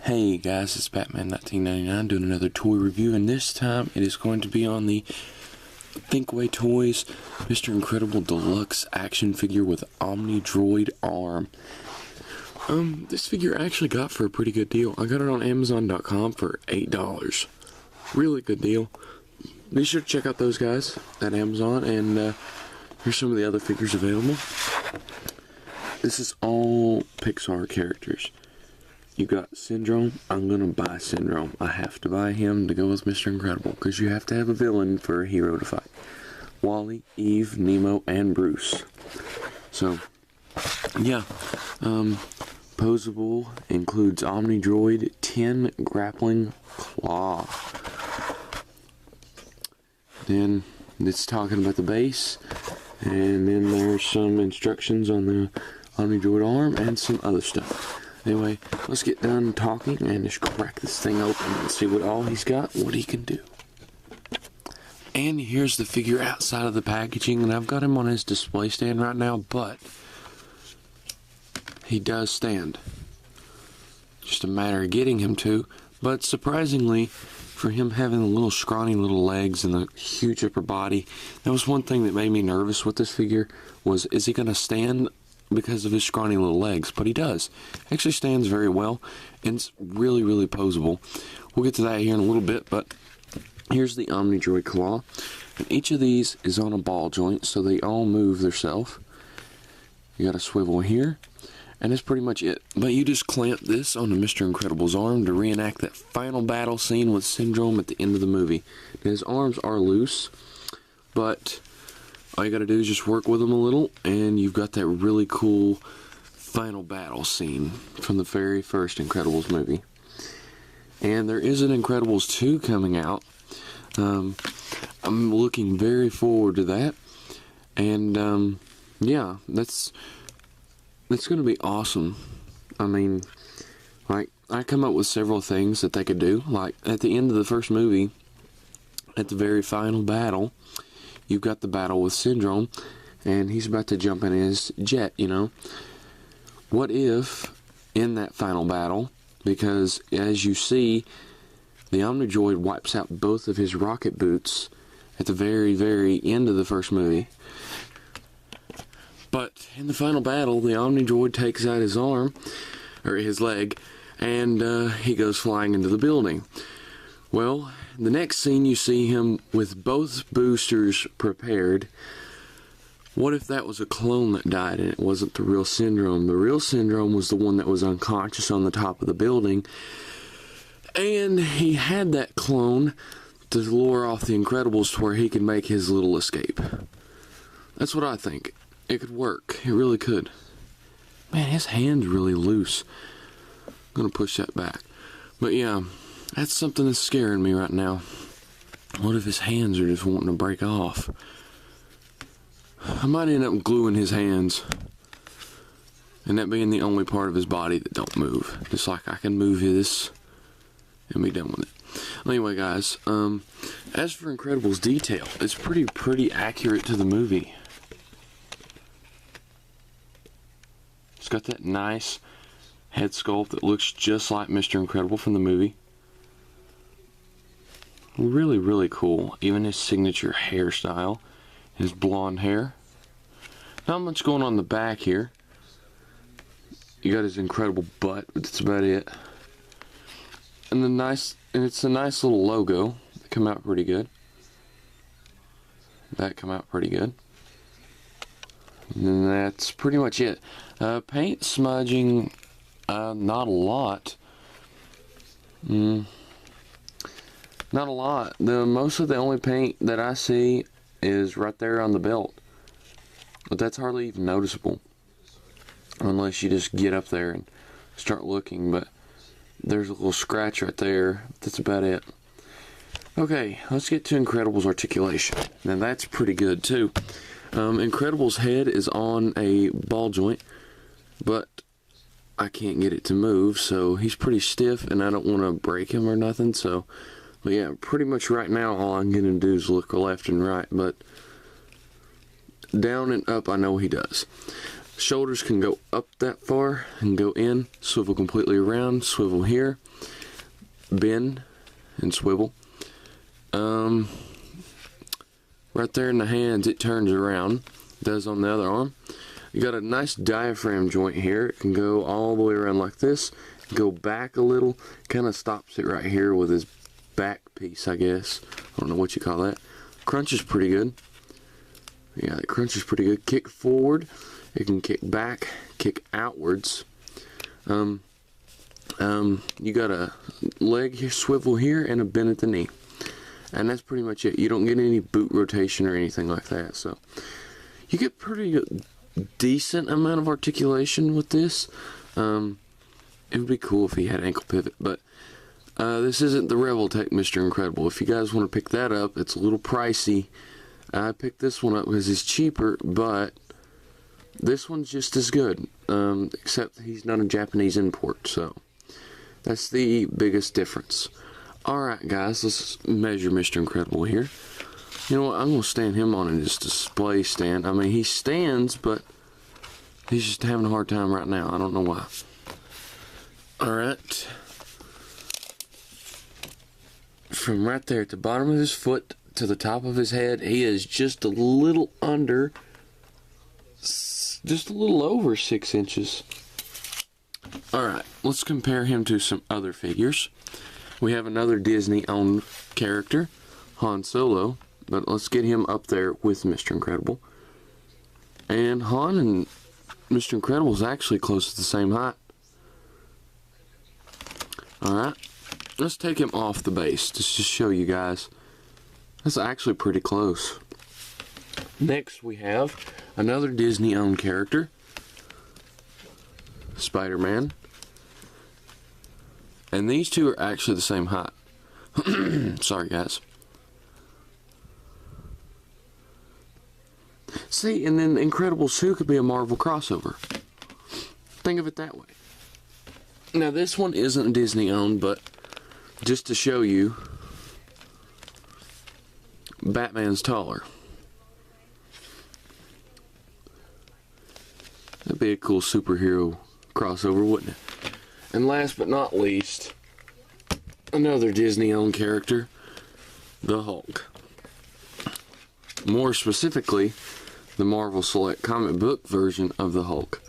Hey guys, it's Batman 1999 doing another toy review, and this time it is going to be on the Thinkway Toys Mr. Incredible Deluxe action figure with Omni Droid arm. This figure I actually got for a pretty good deal. I got it on Amazon.com for $8. Really good deal. Be sure to check out those guys at Amazon, and here's some of the other figures available. This is all Pixar characters. You got Syndrome. I'm gonna buy Syndrome. I have to buy him to go with Mr. Incredible, because you have to have a villain for a hero to fight. Wally, Eve, Nemo, and Bruce. So, yeah. Poseable includes Omni Droid 10 grappling claw. Then it's talking about the base, and then there's some instructions on the Omni Droid arm and some other stuff. Anyway, let's get done talking and just crack this thing open and see what all he's got, what he can do. And here's the figure outside of the packaging, and I've got him on his display stand right now, but he does stand. Just a matter of getting him to, but surprisingly, for him having the little scrawny little legs and the huge upper body, that was one thing that made me nervous with this figure, was is he going to stand because of his scrawny little legs? But he does. Actually stands very well, and it's really, really poseable. We'll get to that here in a little bit, but here's the Omni Droid claw. And each of these is on a ball joint, so they all move themselves. You got a swivel here, and that's pretty much it. But you just clamp this onto Mr. Incredible's arm to reenact that final battle scene with Syndrome at the end of the movie. Now, his arms are loose, but all you gotta do is just work with them a little, and you've got that really cool final battle scene from the very first Incredibles movie. And there is an Incredibles 2 coming out. I'm looking very forward to that. And yeah, that's gonna be awesome. I mean, like, I come up with several things that they could do. Like, at the end of the first movie, at the very final battle, you've got the battle with Syndrome, and he's about to jump in his jet, you know. What if, in that final battle, because as you see, the Omni Droid wipes out both of his rocket boots at the very, very end of the first movie. But in the final battle, the Omni Droid takes out his arm, or his leg, and he goes flying into the building. Well, the next scene you see him with both boosters prepared. What if that was a clone that died and it wasn't the real Syndrome? The real Syndrome was the one that was unconscious on the top of the building, and he had that clone to lure off the Incredibles to where he could make his little escape. That's what I think. It could work. It really could. Man, his hand's really loose. I'm gonna push that back. But yeah, that's something that's scaring me right now. What if his hands are just wanting to break off? I might end up gluing his hands, and that being the only part of his body that don't move. Just like I can move his and be done with it. Anyway, guys, as for Incredibles detail, it's pretty accurate to the movie. It's got that nice head sculpt that looks just like Mr. Incredible from the movie. Really, really cool. Even his signature hairstyle, his blonde hair. Not much going on the back here. You got his incredible butt, but that's about it. And it's a nice little logo. They come out pretty good. That come out pretty good. And that's pretty much it. Paint smudging, not a lot. Not a lot. Most of the only paint that I see is right there on the belt. But that's hardly even noticeable, unless you just get up there and start looking. But there's a little scratch right there. That's about it. Okay, let's get to Incredibles articulation. Now that's pretty good too. Incredible's head is on a ball joint, but I can't get it to move, so he's pretty stiff, and I don't want to break him or nothing. So, but yeah, pretty much right now all I'm going to do is look left and right, but down and up I know he does. Shoulders can go up that far and go in, swivel completely around, swivel here, bend and swivel. Right there in the hands, it turns around. It does on the other arm. You got a nice diaphragm joint here. It can go all the way around like this, go back a little, kind of stops it right here with his back piece, I guess. I don't know what you call that. Crunch is pretty good. Yeah, the crunch is pretty good. Kick forward. It can kick back, kick outwards. You got a leg here, swivel here, and a bend at the knee. And that's pretty much it. You don't get any boot rotation or anything like that. So you get pretty decent amount of articulation with this. It would be cool if he had ankle pivot, but this isn't the Rebel Tech Mr. Incredible. If you guys want to pick that up, it's a little pricey. I picked this one up because it's cheaper, but this one's just as good, except he's not a Japanese import, so that's the biggest difference. Alright guys, let's measure Mr. Incredible here. You know what, I'm going to stand him on his display stand. I mean, he stands, but he's just having a hard time right now. I don't know why. Alright. From right there at the bottom of his foot to the top of his head, he is just a little under, just a little over 6 inches. Alright, let's compare him to some other figures. We have another Disney-owned character, Han Solo, but let's get him up there with Mr. Incredible. And Han and Mr. Incredible is actually close to the same height. Alright, let's take him off the base just to show you guys. That's actually pretty close. Next we have another Disney-owned character, Spider-Man. And these two are actually the same height. Sorry guys. See, and then the Incredibles 2 could be a Marvel crossover. Think of it that way. Now this one isn't Disney owned, but just to show you, Batman's taller. That'd be a cool superhero crossover, wouldn't it? And last but not least, another Disney-owned character, the Hulk. More specifically, the Marvel Select comic book version of the Hulk.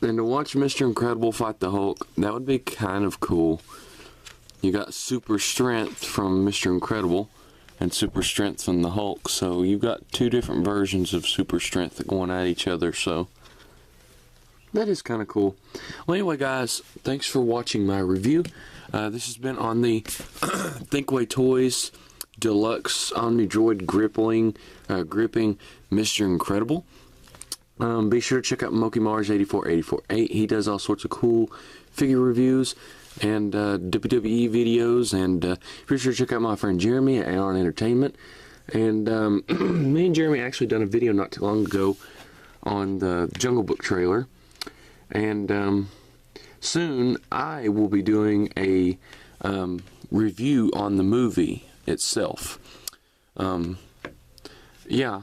And to watch Mr. Incredible fight the Hulk, that would be kind of cool. You got super strength from Mr. Incredible and super strength from the Hulk, so you've got two different versions of super strength going at each other, so that is kind of cool. Well, anyway, guys, thanks for watching my review. This has been on the Thinkway Toys Deluxe Omnidroid gripping Mr. Incredible. Be sure to check out Moki Mars 84848. He does all sorts of cool figure reviews and WWE videos. And be sure to check out my friend Jeremy at Allen Entertainment. And me and Jeremy actually done a video not too long ago on the Jungle Book trailer. And soon I will be doing a review on the movie itself. Yeah,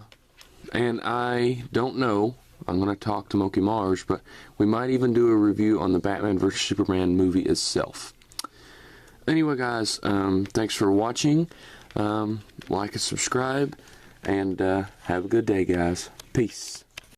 and I don't know, I'm going to talk to Moki Mars, but we might even do a review on the Batman vs. Superman movie itself. Anyway, guys, thanks for watching. Like and subscribe, and have a good day, guys. Peace.